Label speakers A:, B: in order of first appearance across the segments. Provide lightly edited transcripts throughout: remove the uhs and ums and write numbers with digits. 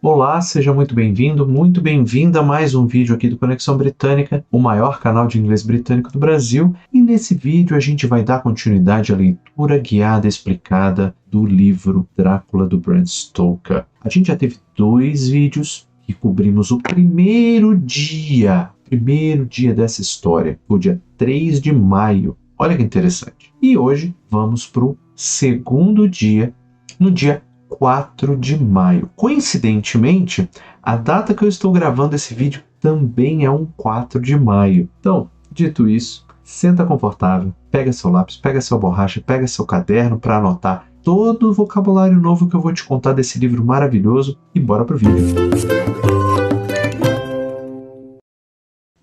A: Olá, seja muito bem-vindo, muito bem-vinda a mais um vídeo aqui do Conexão Britânica, o maior canal de inglês britânico do Brasil. E nesse vídeo a gente vai dar continuidade à leitura guiada explicada do livro Drácula do Bram Stoker. A gente já teve 2 vídeos que cobrimos o primeiro dia dessa história, o dia 3 de maio. Olha que interessante. E hoje vamos para o segundo dia, no dia 4 de maio. Coincidentemente, a data que eu estou gravando esse vídeo também é um 4 de maio. Então, dito isso, senta confortável, pega seu lápis, pega sua borracha, pega seu caderno para anotar todo o vocabulário novo que eu vou te contar desse livro maravilhoso e bora pro vídeo.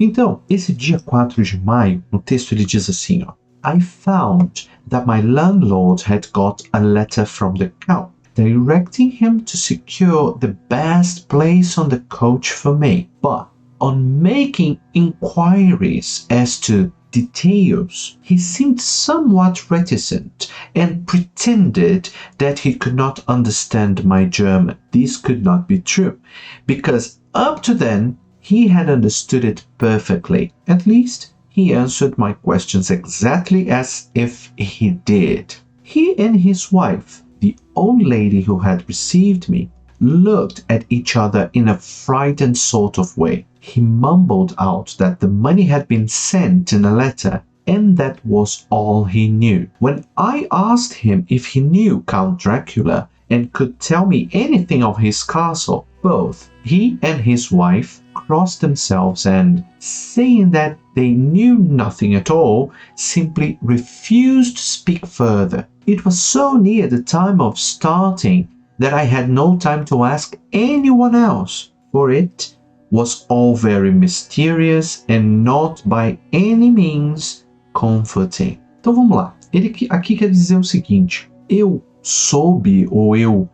A: Então, esse dia 4 de maio, no texto ele diz assim, ó: I found that my landlord had got a letter from the Count, directing him to secure the best place on the coach for me. But on making inquiries as to details, he seemed somewhat reticent and pretended that he could not understand my German. This could not be true, because up to then he had understood it perfectly. At least, he answered my questions exactly as if he did. He and his wife, the old lady who had received me, looked at each other in a frightened sort of way. He mumbled out that the money had been sent in a letter, and that was all he knew. When I asked him if he knew Count Dracula and could tell me anything of his castle, both he and his wife crossed themselves and, saying that they knew nothing at all, simply refused to speak further. It was so near the time of starting that I had no time to ask anyone else, for it was all very mysterious and not by any means comforting. Então vamos lá. Ele aqui quer dizer o seguinte: eu soube, ou eu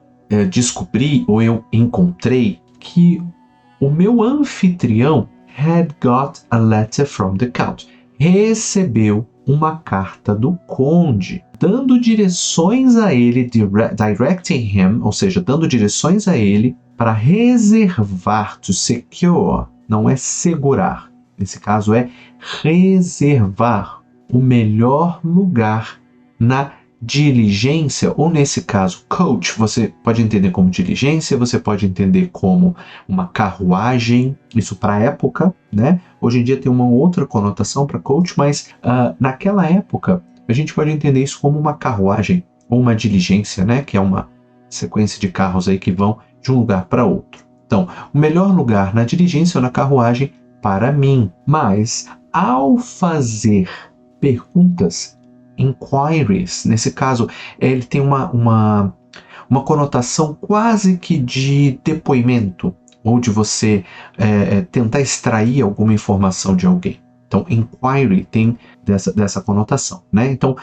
A: descobri, ou eu encontrei que o meu anfitrião had got a letter from the Count. Recebeu uma carta do conde, dando direções a ele, directing him, ou seja, dando direções a ele para reservar, to secure, não é segurar. Nesse caso é reservar o melhor lugar na diligência, ou nesse caso, coach, você pode entender como diligência, você pode entender como uma carruagem, isso para a época, né? Hoje em dia tem uma outra conotação para coach, mas naquela época a gente pode entender isso como uma carruagem ou uma diligência, né? Que é uma sequência de carros aí que vão de um lugar para outro. Então, o melhor lugar na diligência ou na carruagem para mim, mas ao fazer perguntas, inquiries, nesse caso, ele tem uma conotação quase que de depoimento, ou de você tentar extrair alguma informação de alguém. Então, inquiry tem dessa conotação, né? Então,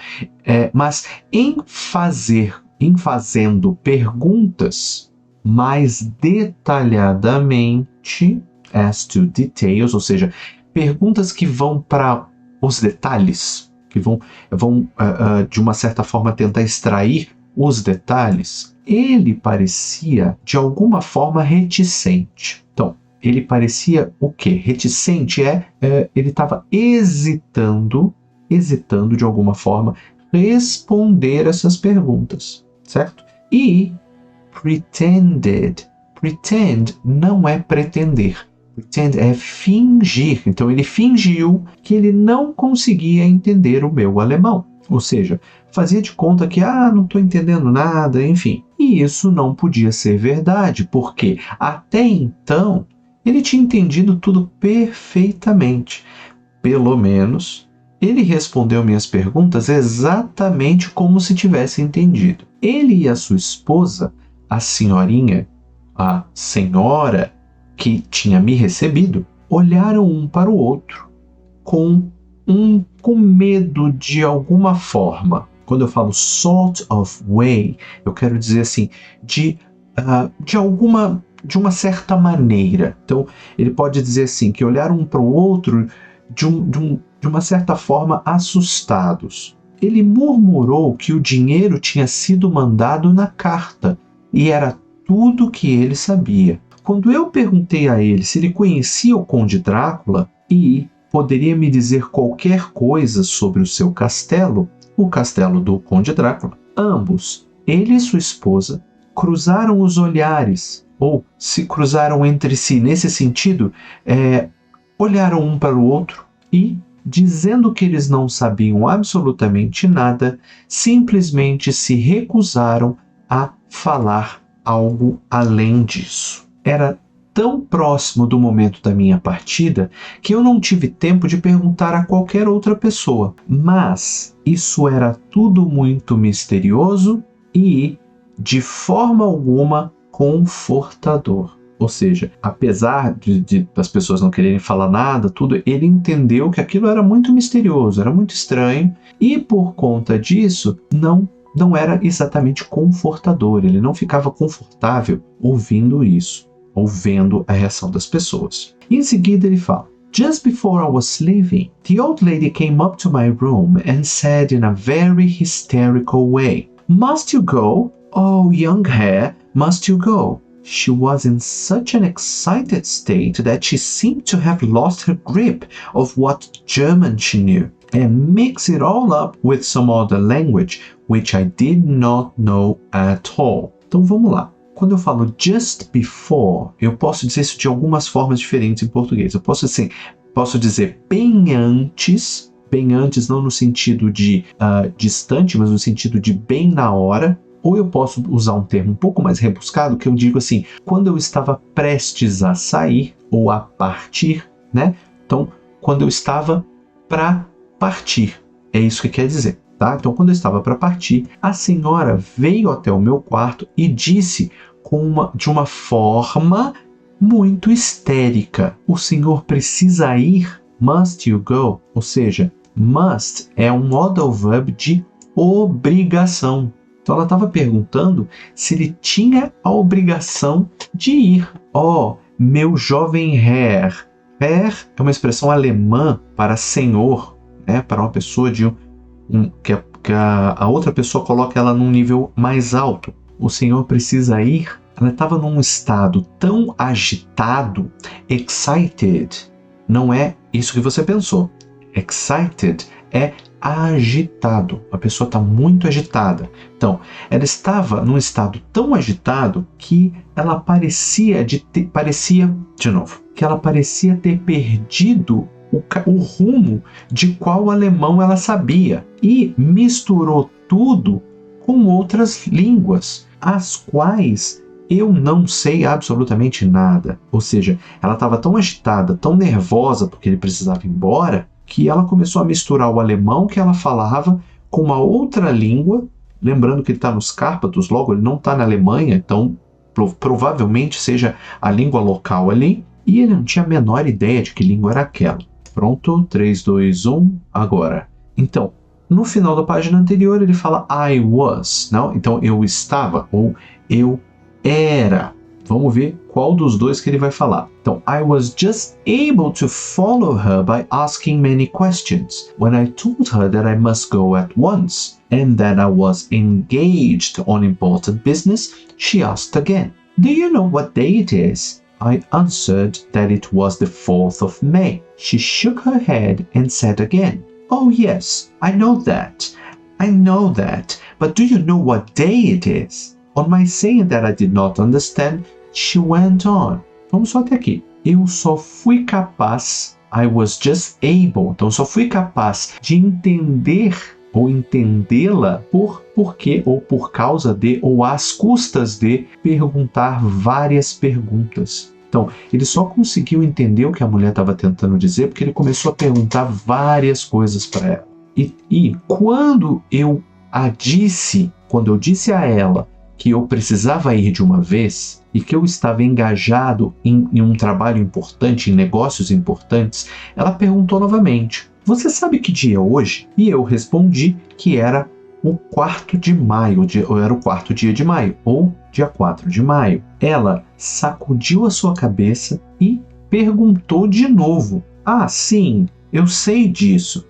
A: mas em fazendo perguntas mais detalhadamente, as to details, ou seja, perguntas que vão para os detalhes, que vão de uma certa forma tentar extrair os detalhes, ele parecia de alguma forma reticente. Então, ele parecia o quê? Reticente ele estava hesitando de alguma forma responder essas perguntas, certo? E pretend não é pretender. Pretend é fingir. Então ele fingiu que ele não conseguia entender o meu alemão. Ou seja, fazia de conta que não estou entendendo nada, enfim. E isso não podia ser verdade, porque até então ele tinha entendido tudo perfeitamente. Pelo menos ele respondeu minhas perguntas exatamente como se tivesse entendido. Ele e a sua esposa, a senhora que tinha me recebido, olharam um para o outro com medo de alguma forma. Quando eu falo sort of way, eu quero dizer assim, de uma certa maneira. Então, ele pode dizer assim, que olharam um para o outro de uma certa forma assustados. Ele murmurou que o dinheiro tinha sido mandado na carta e era tudo que ele sabia. quando eu perguntei a ele se ele conhecia o Conde Drácula e poderia me dizer qualquer coisa sobre o seu castelo, o castelo do Conde Drácula, ambos, ele e sua esposa, cruzaram os olhares, ou se cruzaram entre si nesse sentido, olharam um para o outro e, dizendo que eles não sabiam absolutamente nada, simplesmente se recusaram a falar algo além disso. Era tão próximo do momento da minha partida que eu não tive tempo de perguntar a qualquer outra pessoa. Mas isso era tudo muito misterioso e, de forma alguma, confortador. Ou seja, apesar das pessoas não quererem falar nada, tudo, ele entendeu que aquilo era muito misterioso, era muito estranho, e por conta disso, não era exatamente confortador. Ele não ficava confortável ouvindo isso, ou vendo a reação das pessoas. Em seguida ele fala: Just before I was leaving, the old lady came up to my room and said in a very hysterical way, "Must you go? Oh, young hare, must you go?" She was in such an excited state that she seemed to have lost her grip of what German she knew, and mixed it all up with some other language, which I did not know at all. Então vamos lá. Quando eu falo just before, eu posso dizer isso de algumas formas diferentes em português. Eu posso dizer bem antes não no sentido de distante, mas no sentido de bem na hora. Ou eu posso usar um termo um pouco mais rebuscado, que eu digo assim, quando eu estava prestes a sair ou a partir, né? Então, quando eu estava para partir, é isso que quer dizer, tá? Então, quando eu estava para partir, a senhora veio até o meu quarto e disse de uma forma muito histérica: o senhor precisa ir, must you go? Ou seja, must é um modal verb de obrigação. Então ela estava perguntando se ele tinha a obrigação de ir. Oh, meu jovem Herr. Herr é uma expressão alemã para senhor, né? Para uma pessoa que a outra pessoa coloca ela num nível mais alto. O senhor precisa ir. Ela estava num estado tão agitado. Excited não é isso que você pensou. Excited é agitado. A pessoa está muito agitada. Então, ela estava num estado tão agitado que ela parecia ter perdido o rumo de qual alemão ela sabia e misturou tudo com outras línguas, as quais eu não sei absolutamente nada. Ou seja, ela estava tão agitada, tão nervosa porque ele precisava ir embora, que ela começou a misturar o alemão que ela falava com uma outra língua, lembrando que ele está nos Cárpatos, logo ele não está na Alemanha, então provavelmente seja a língua local ali, e ele não tinha a menor ideia de que língua era aquela. Pronto, 3, 2, 1, agora. Então, no final da página anterior ele fala I was, não? Então eu estava, ou eu era. Vamos ver qual dos dois que ele vai falar. Então, I was just able to follow her by asking many questions. When I told her that I must go at once and that I was engaged on important business, she asked again, "Do you know what day it is?" I answered that it was the 4th of May. She shook her head and said again, "Oh yes, I know that. But do you know what day it is?" On my saying that I did not understand, she went on. Vamos só até aqui. Eu só fui capaz, I was just able, então só fui capaz de entender ou entendê-la porque ou por causa de ou às custas de perguntar várias perguntas. Então, ele só conseguiu entender o que a mulher estava tentando dizer porque ele começou a perguntar várias coisas para ela. E quando eu disse a ela que eu precisava ir de uma vez e que eu estava engajado em um trabalho importante, em negócios importantes, ela perguntou novamente: "Você sabe que dia é hoje?" E eu respondi que era o 4 de maio, ou era o 4º dia de maio, ou dia 4 de maio. Ela sacudiu a sua cabeça e perguntou de novo: "Ah, sim, eu sei disso,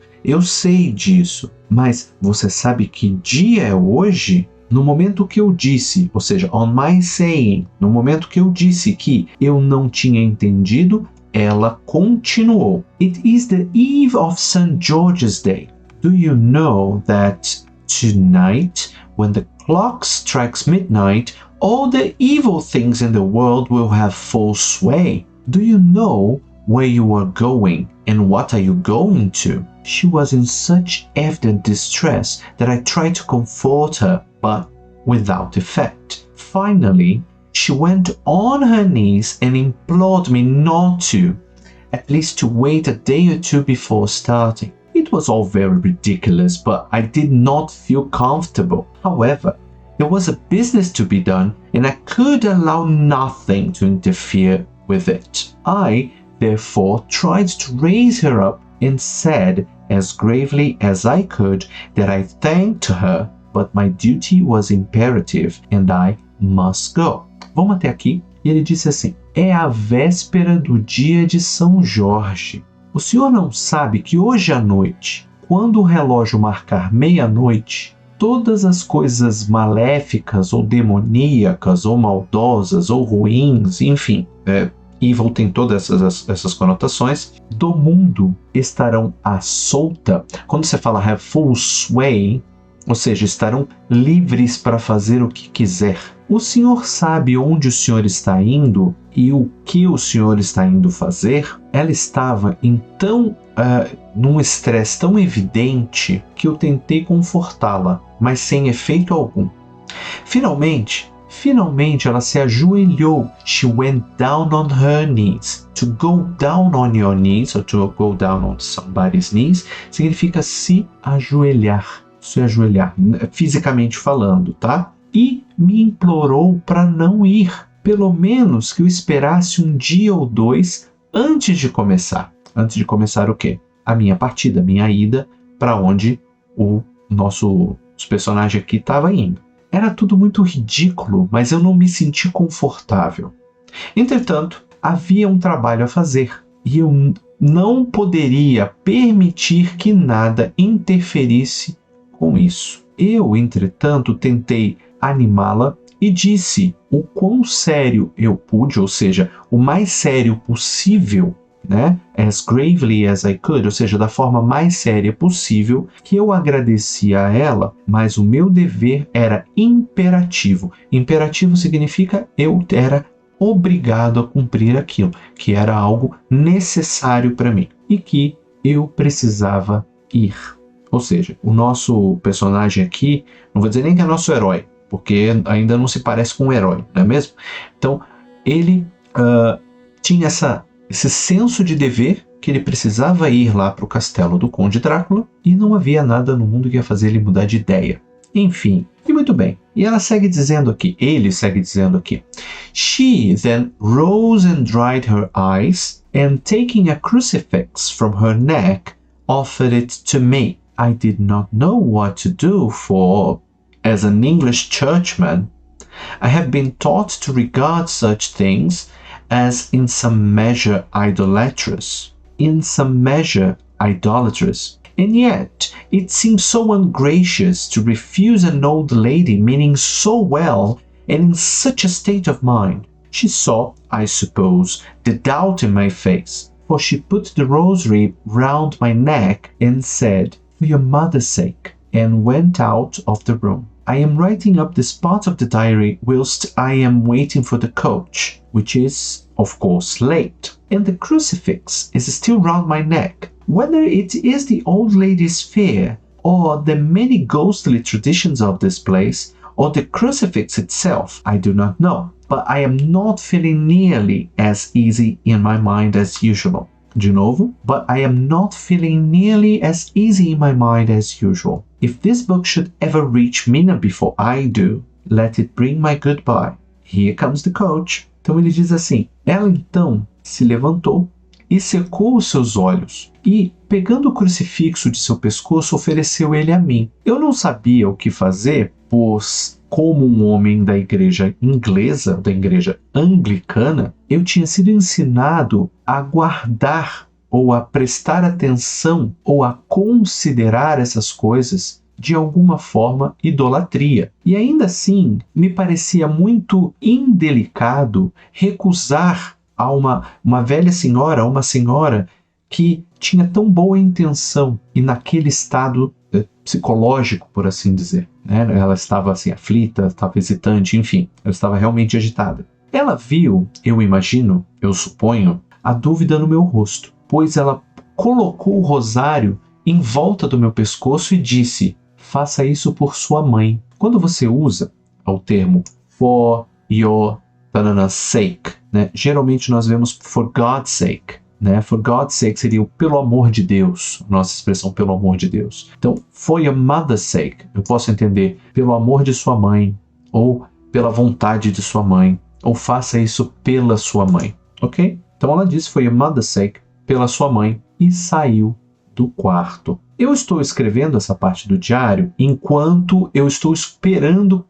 A: mas você sabe que dia é hoje?" no momento que eu disse, ou seja, on my saying, no momento que eu disse que eu não tinha entendido, ela continuou. It is the eve of St. George's Day. Do you know that tonight, when the clock strikes midnight, all the evil things in the world will have full sway? Do you know where you are going and what are you going to? She was in such evident distress that I tried to comfort her, but without effect. Finally, she went on her knees and implored me not to, at least to wait a day or two before starting. It was all very ridiculous, but I did not feel comfortable. However, there was a business to be done, and I could allow nothing to interfere with it. I, therefore, tried to raise her up and said, as gravely as I could, that I thanked her, but my duty was imperative and I must go. Vamos até aqui. E ele disse assim: é a véspera do dia de São Jorge. O senhor não sabe que hoje à noite, quando o relógio marcar meia-noite, todas as coisas maléficas ou demoníacas ou maldosas ou ruins, enfim, evil tem todas essas conotações, do mundo estarão à solta. Quando você fala have full sway, ou seja, estarão livres para fazer o que quiser. O senhor sabe onde o senhor está indo e o que o senhor está indo fazer? Ela estava então num estresse tão evidente que eu tentei confortá-la, mas sem efeito algum. Finalmente ela se ajoelhou. She went down on her knees. To go down on your knees, or to go down on somebody's knees, significa se ajoelhar, fisicamente falando, tá? E me implorou para não ir, pelo menos que eu esperasse um dia ou dois antes de começar. Antes de começar o quê? A minha partida, a minha ida para onde o nosso personagem aqui estava indo. Era tudo muito ridículo, mas eu não me senti confortável. Entretanto, havia um trabalho a fazer e eu não poderia permitir que nada interferisse com isso. Eu, entretanto, tentei animá-la e disse o quão sério eu pude, ou seja, o mais sério possível, né? As gravely as I could, ou seja, da forma mais séria possível, que eu agradecia a ela, mas o meu dever era imperativo. Imperativo significa eu era obrigado a cumprir aquilo, que era algo necessário para mim e que eu precisava ir. Ou seja, o nosso personagem aqui, não vou dizer nem que é nosso herói, porque ainda não se parece com um herói, não é mesmo? Então, ele tinha esse senso de dever, que ele precisava ir lá para o castelo do Conde Drácula e não havia nada no mundo que ia fazer ele mudar de ideia. Enfim, e muito bem. E ele segue dizendo aqui, She then rose and dried her eyes and taking a crucifix from her neck, offered it to me. I did not know what to do, for, as an English churchman, I have been taught to regard such things as in some measure idolatrous. And yet, it seems so ungracious to refuse an old lady meaning so well and in such a state of mind. She saw, I suppose, the doubt in my face, for she put the rosary round my neck and said, "For your mother's sake," and went out of the room. I am writing up this part of the diary whilst I am waiting for the coach, which is, of course, late, and the crucifix is still round my neck. Whether it is the old lady's fear, or the many ghostly traditions of this place, or the crucifix itself, I do not know, but I am not feeling nearly as easy in my mind as usual. De novo, but I am not feeling nearly as easy in my mind as usual. If this book should ever reach Mina before I do, let it bring my goodbye. Here comes the coach. Então ele diz assim, ela então se levantou e secou os seus olhos e, pegando o crucifixo de seu pescoço, ofereceu ele a mim. Eu não sabia o que fazer, pois, como um homem da igreja inglesa, da igreja anglicana, eu tinha sido ensinado a guardar ou a prestar atenção ou a considerar essas coisas de alguma forma, idolatria. E ainda assim, me parecia muito indelicado recusar a uma velha senhora, uma senhora que tinha tão boa intenção e naquele estado psicológico, por assim dizer, né? Ela estava assim aflita, estava hesitante, enfim, ela estava realmente agitada. Ela viu, eu imagino, eu suponho, a dúvida no meu rosto, pois ela colocou o rosário em volta do meu pescoço e disse: faça isso por sua mãe. Quando você usa o termo for your sake, né? Geralmente nós vemos for God's sake, né? For God's sake seria o pelo amor de Deus, nossa expressão pelo amor de Deus. Então, for your mother's sake, eu posso entender pelo amor de sua mãe, ou pela vontade de sua mãe, ou faça isso pela sua mãe, ok? Então ela disse for your mother's sake, pela sua mãe, e saiu do quarto. Eu estou escrevendo essa parte do diário enquanto eu estou esperando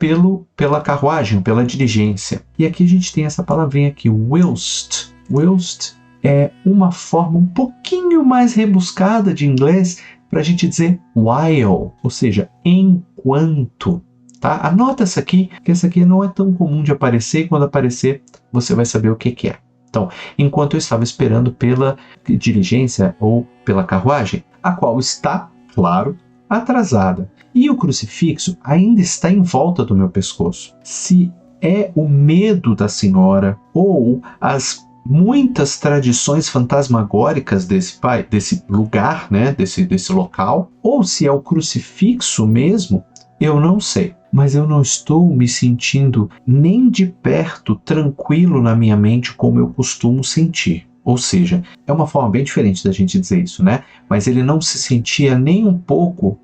A: pela carruagem, pela diligência. E aqui a gente tem essa palavrinha aqui, whilst. Whilst é uma forma um pouquinho mais rebuscada de inglês para a gente dizer while, ou seja, enquanto. Tá? Anota essa aqui, que essa aqui não é tão comum de aparecer, e quando aparecer você vai saber o que é. Então, enquanto eu estava esperando pela diligência ou pela carruagem, a qual está, claro, atrasada. E o crucifixo ainda está em volta do meu pescoço. Se é o medo da senhora ou as muitas tradições fantasmagóricas desse lugar, né, desse local, ou se é o crucifixo mesmo, eu não sei. Mas eu não estou me sentindo nem de perto tranquilo na minha mente como eu costumo sentir. Ou seja, é uma forma bem diferente da gente dizer isso, né? Mas ele não se sentia nem um pouco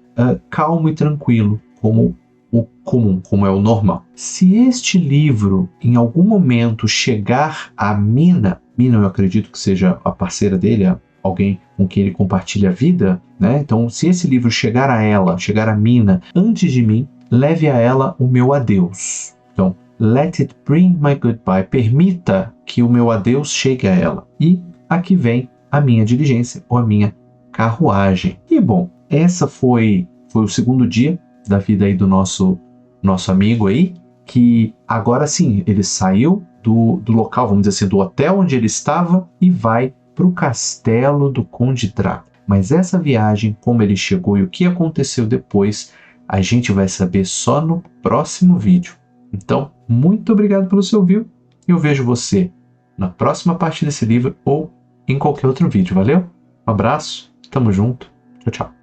A: calmo e tranquilo, como o comum, como é o normal. Se este livro, em algum momento, chegar a Mina eu acredito que seja a parceira dele, alguém com quem ele compartilha a vida, né? Então, se esse livro chegar a ela, chegar a Mina antes de mim, leve a ela o meu adeus. Então, let it bring my goodbye. Permita que o meu adeus chegue a ela. E aqui vem a minha diligência ou a minha carruagem. E bom, essa foi o segundo dia da vida aí do nosso amigo aí, que agora sim, ele saiu do local, vamos dizer assim, do hotel onde ele estava e vai para o castelo do Conde Drácula. Mas essa viagem, como ele chegou e o que aconteceu depois, a gente vai saber só no próximo vídeo. Então, muito obrigado pelo seu view. Eu vejo você na próxima parte desse livro ou em qualquer outro vídeo. Valeu? Um abraço, tamo junto. Tchau, tchau.